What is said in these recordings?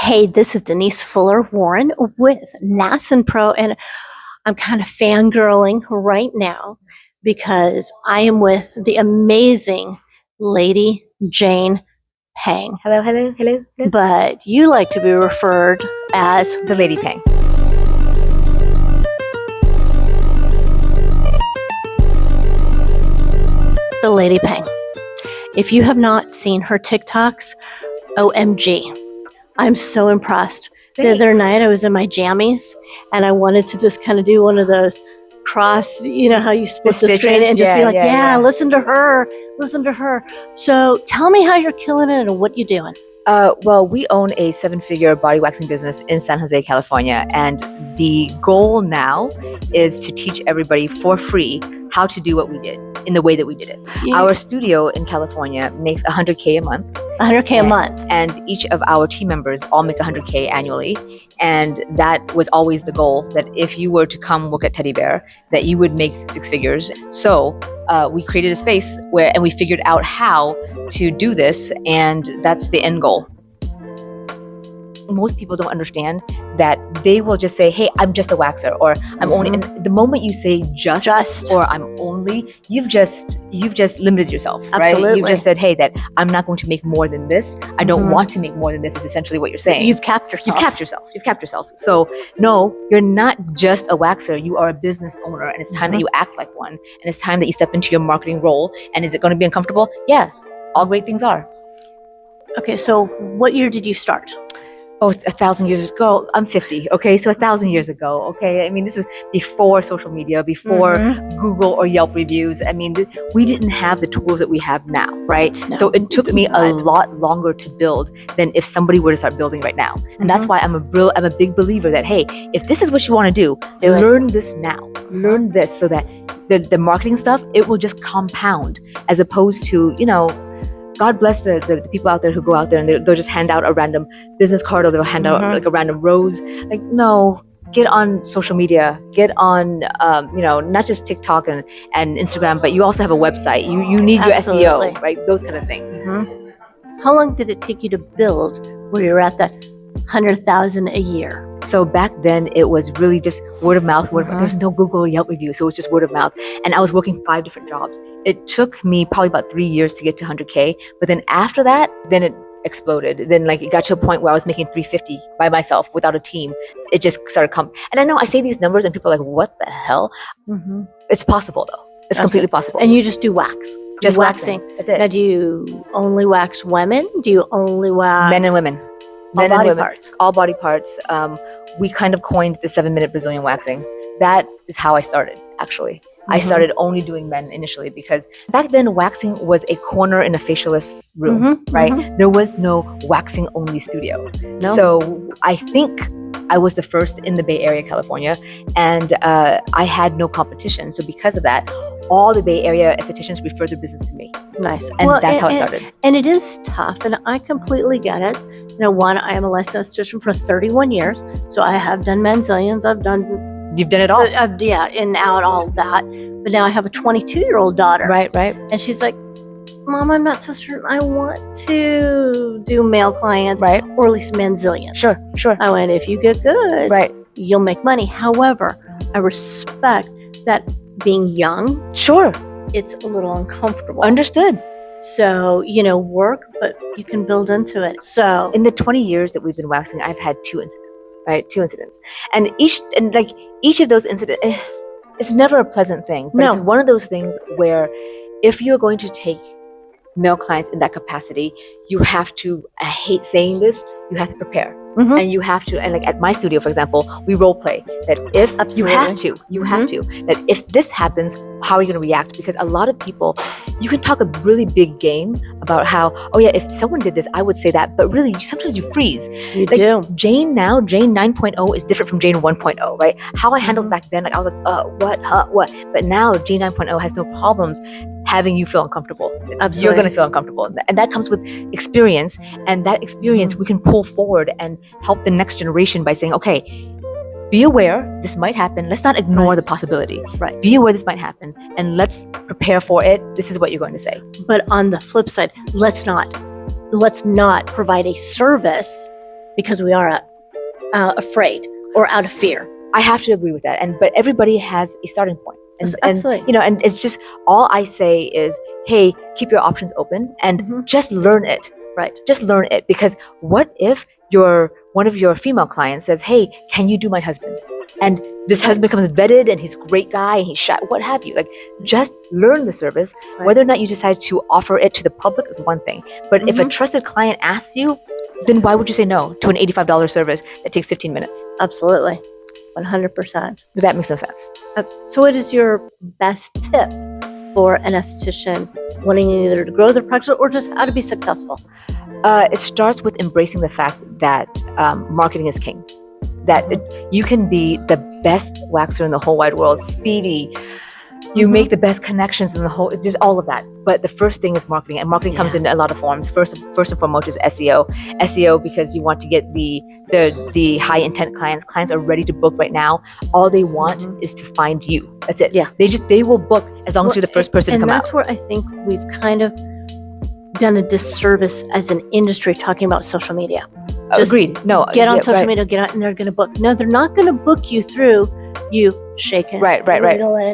Hey, this is Denise Fuller-Warren with NASNPRO, and I'm kind of fangirling right now because I am with the amazing Lady Jane Peng. Hello, hello, hello, hello. But you like to be referred as The Lady Peng. the Lady Peng. If you have not seen her TikToks, OMG. I'm so impressed. The other night I was in my jammies and I wanted to just kind of do one of those cross, you know how you split the screen and just be like, yeah, listen to her. So tell me how you're killing it and what you're doing. Well, we own a 7-figure body waxing business in San Jose, California. And the goal now is to teach everybody for free how to do what we did in the way that we did it. Yeah. Our studio in California makes $100K a month. $100K a month. And each of our team members all make $100K annually. And that was always the goal, that if you were to come work at Teddy Bear, that you would make 6 figures. So we created a space and we figured out how to do this, and that's the end goal. Most people don't understand that they will just say, hey, I'm just a waxer, or I'm only, and the moment you say just or I'm only, you've just limited yourself, right? Absolutely. You've just said, hey, that I'm not going to make more than this. I don't want to make more than this is essentially what you're saying. You've capped yourself. You've capped yourself. So no, you're not just a waxer. You are a business owner, and it's time that you act like one. And it's time that you step into your marketing role. And is it going to be uncomfortable? Yeah, all great things are. Okay, so what year did you start? Oh, 1,000 years ago. I'm 50. Okay, so 1,000 years ago. Okay, I mean, this was before social media, before Google or Yelp reviews. I mean, we didn't have the tools that we have now, right? No, so it took me a lot longer to build than if somebody were to start building right now. And that's why I'm a big believer that, hey, if this is what you want to do, learn this now. Learn this so that the marketing stuff, it will just compound, as opposed to, God bless the people out there who go out there and they'll just hand out a random business card, or they'll hand out like a random rose. Like, no, get on social media, get on, not just TikTok and Instagram, but you also have a website. You need your SEO, right? Those kind of things. How long did it take you to build where you're at that 100,000 a year? So back then it was really just word of mouth. There's no Google or Yelp review, so it was just word of mouth. And I was working 5 different jobs. It took me probably about 3 years to get to 100K. But then after that, then it exploded. Then it got to a point where I was making 350 by myself without a team. It just started coming. And I know I say these numbers and people are like, what the hell? It's possible though. It's completely possible. And you just do wax? Just waxing. That's it. Now, do you only wax women? Do you only wax men and women? All body parts. All body parts. We kind of coined the 7-minute Brazilian waxing. That is how I started, actually. I started only doing men initially because back then waxing was a corner in a facialist's room, right? There was no waxing only studio. No. So I think I was the first in the Bay Area, California, and I had no competition. So because of that, all the Bay Area estheticians referred their business to me. Nice. And that's how it started. And it is tough, and I completely get it. One, I am a licensed esthetician for 31 years, so I have done manzillions. You've done it all. In out all that. But now I have a 22-year-old daughter. Right. And she's like, Mom, I'm not so certain I want to do male clients, right? Or at least manzillions. Sure. I went, if you get good, right, you'll make money. However, I respect that being young, sure, it's a little uncomfortable. Understood. So, work, but you can build into it. So in the 20 years that we've been waxing, I've had 2 incidents, right? 2 incidents. And each of those incidents, it's never a pleasant thing. But it's one of those things where if you're going to take male clients in that capacity, you have to, I hate saying this, you have to prepare. And you have to, and like at my studio, for example, we role play that if you have to, that if this happens, how are you going to react? Because a lot of people, you can talk a really big game about how, oh yeah, if someone did this, I would say that, but really sometimes you freeze. You do. Jane 9.0 is different from Jane 1.0, right? How I handled back then, like I was like, what? But now Jane 9.0 has no problems having you feel uncomfortable. Absolutely. You're going to feel uncomfortable. And that comes with experience. And that experience we can pull forward and help the next generation by saying, okay, be aware this might happen. Let's not ignore the possibility. Right. Be aware this might happen and let's prepare for it. This is what you're going to say. But on the flip side, let's not provide a service because we are afraid or out of fear. I have to agree with that. But everybody has a starting point. And Absolutely. you know, and it's just, all I say is, hey, keep your options open and just learn it. Right. Just learn it, because what if one of your female clients says, hey, can you do my husband? And this husband becomes vetted and he's a great guy and he's shy, what have you. Like, just learn the service. Right. Whether or not you decide to offer it to the public is one thing. But if a trusted client asks you, then why would you say no to an $85 service that takes 15 minutes? Absolutely. 100%. That makes no sense. So what is your best tip for an esthetician wanting either to grow their practice or just how to be successful? It starts with embracing the fact that marketing is king. That you can be the best waxer in the whole wide world, speedy, you make the best connections in the whole, just all of that. But the first thing is marketing, and marketing comes in a lot of forms. First and foremost is SEO. SEO, because you want to get the high intent clients. Clients are ready to book right now. All they want is to find you. That's it. Yeah. They will book as long as you're the first person to come out. And that's where I think we've kind of done a disservice as an industry talking about social media. Just agreed. No, get on social media, get out, and they're going to book. No, they're not going to book you through you shaking, wiggling,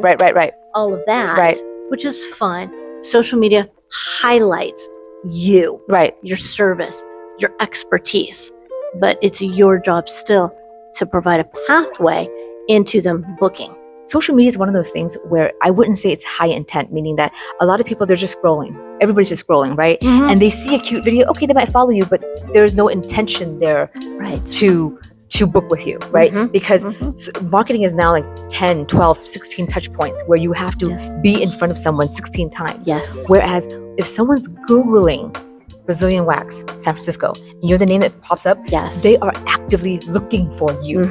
right. all of that, Right. which is fine. Social media highlights you, Right. your service, your expertise, but it's your job still to provide a pathway into them booking. Social media is one of those things where I wouldn't say it's high intent, meaning that a lot of people, they're just scrolling. Everybody's just scrolling, right? And they see a cute video. Okay, they might follow you, but there's no intention there to book with you, right? Because marketing is now like 10, 12, 16 touch points where you have to be in front of someone 16 times. Yes. Whereas if someone's Googling Brazilian wax, San Francisco, and you're the name that pops up, they are actively looking for you.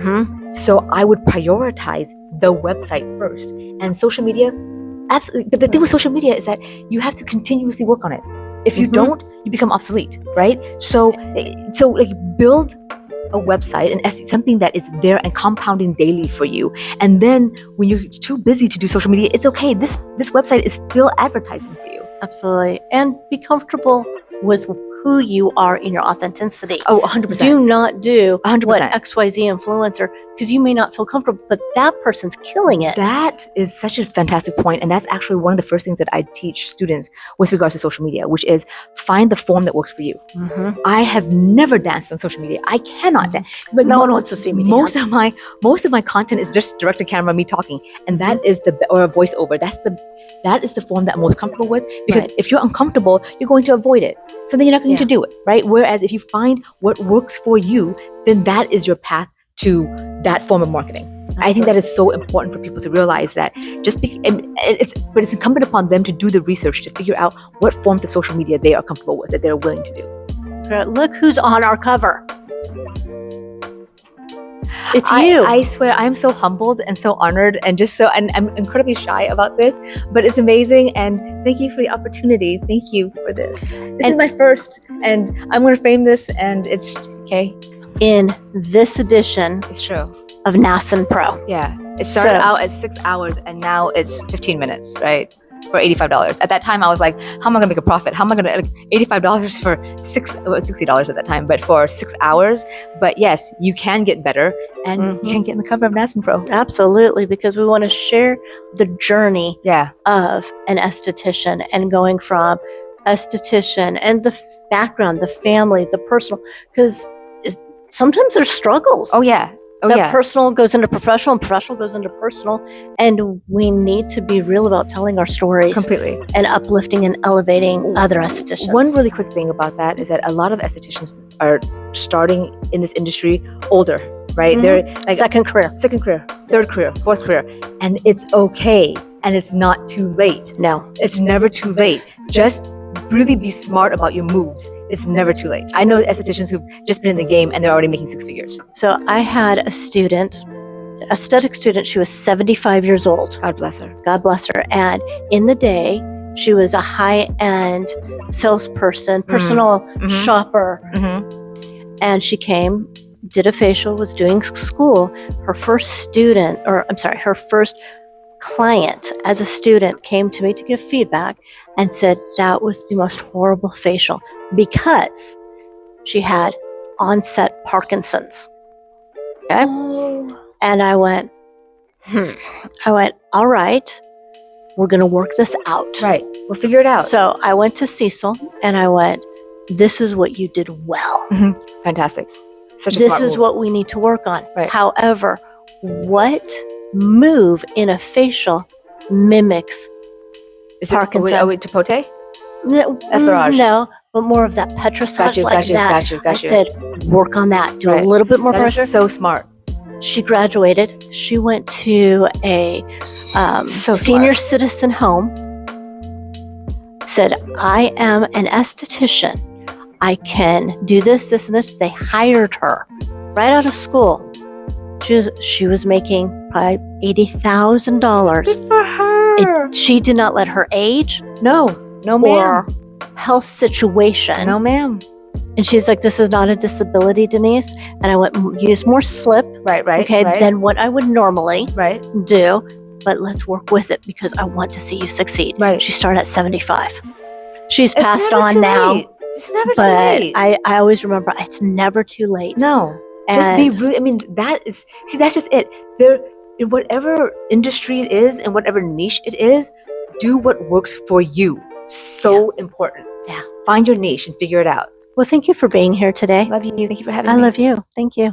So I would prioritize the website first. And social media, absolutely. But the thing with social media is that you have to continuously work on it. If you don't, you become obsolete, right? So like, build a website and something that is there and compounding daily for you. And then when you're too busy to do social media, it's okay. This website is still advertising for you. Absolutely. And be comfortable with who you are in your authenticity. Oh, 100%. Do not do 100%. what XYZ influencer, because you may not feel comfortable, but that person's killing it. That is such a fantastic point. And that's actually one of the first things that I teach students with regards to social media, which is find the form that works for you. I have never danced on social media. I cannot dance. But no one wants to see me most dance. Of my content is just direct to camera, me talking. And that is or a voiceover. That is the form that I'm most comfortable with, because if you're uncomfortable, you're going to avoid it. So then you're not going to do it, right? Whereas if you find what works for you, then that is your path to that form of marketing. Absolutely. I think that is so important for people to realize that but it's incumbent upon them to do the research to figure out what forms of social media they are comfortable with, that they're willing to do. Look who's on our cover. It's you. I swear, I'm so humbled and so honored and I'm incredibly shy about this, but it's amazing. And thank you for the opportunity. Thank you for this. This is my first, and I'm going to frame this, and it's okay. In this edition It's true. of NASNPRO. Yeah. It started out at 6 hours and now it's 15 minutes, right? For $85. At that time, I was like, how am I going to make a profit? How am I going to, $85 for $60 at that time, but for 6 hours. But yes, you can get better, and you can get in the cover of NASNPRO. Absolutely, because we want to share the journey of an esthetician and going from esthetician and the background, the family, the personal, because sometimes there's struggles. Oh, yeah. Personal goes into professional, and professional goes into personal, and we need to be real about telling our stories Completely. And uplifting and elevating other estheticians. One really quick thing about that is that a lot of estheticians are starting in this industry older, right? They're like second career, third career, fourth career, and it's okay, and it's not too late. No, it's never too late. Just really be smart about your moves. It's never too late. I know estheticians who've just been in the game and they're already making 6 figures. So I had a student, aesthetic student. She was 75 years old. God bless her. God bless her. And in the day, she was a high-end salesperson, personal shopper. And she came, did a facial, was doing school. Her first client as a student came to me to give feedback and said that was the most horrible facial because she had onset Parkinson's. Okay. Oh. And I went, all right, we're going to work this out. Right. We'll figure it out. So I went to Cecil and I went, this is what you did well. Fantastic. Such a This smart is move. what we need to work on. Right. However, what move in a facial mimics Is Parkinson? Are we Tapote? No, Essorage. no, but more of that petrissage like that. Got I you. said, work on that. Do Right. a little bit more That pressure. is so smart. She graduated. She went to a senior citizen home. Said, I am an esthetician. I can do this, this, and this. They hired her right out of school. She was making probably $80,000. Good for her. She did not let her age No, ma'am. or health situation. No, ma'am. And she's like, this is not a disability, Denise. And I went, use more slip. Right. Okay, than what I would normally Right. do. But let's work with it because I want to see you succeed. Right. She started at 75. She's It's passed never on too now. late. It's never too But late. I always remember it's never too late. No. Just be And- really, I mean, that's just it. There, in whatever industry it is, and whatever niche it is, do what works for you. So important. Yeah. Find your niche and figure it out. Well, thank you for being here today. Love you. Thank you for having I me. love you. Thank you.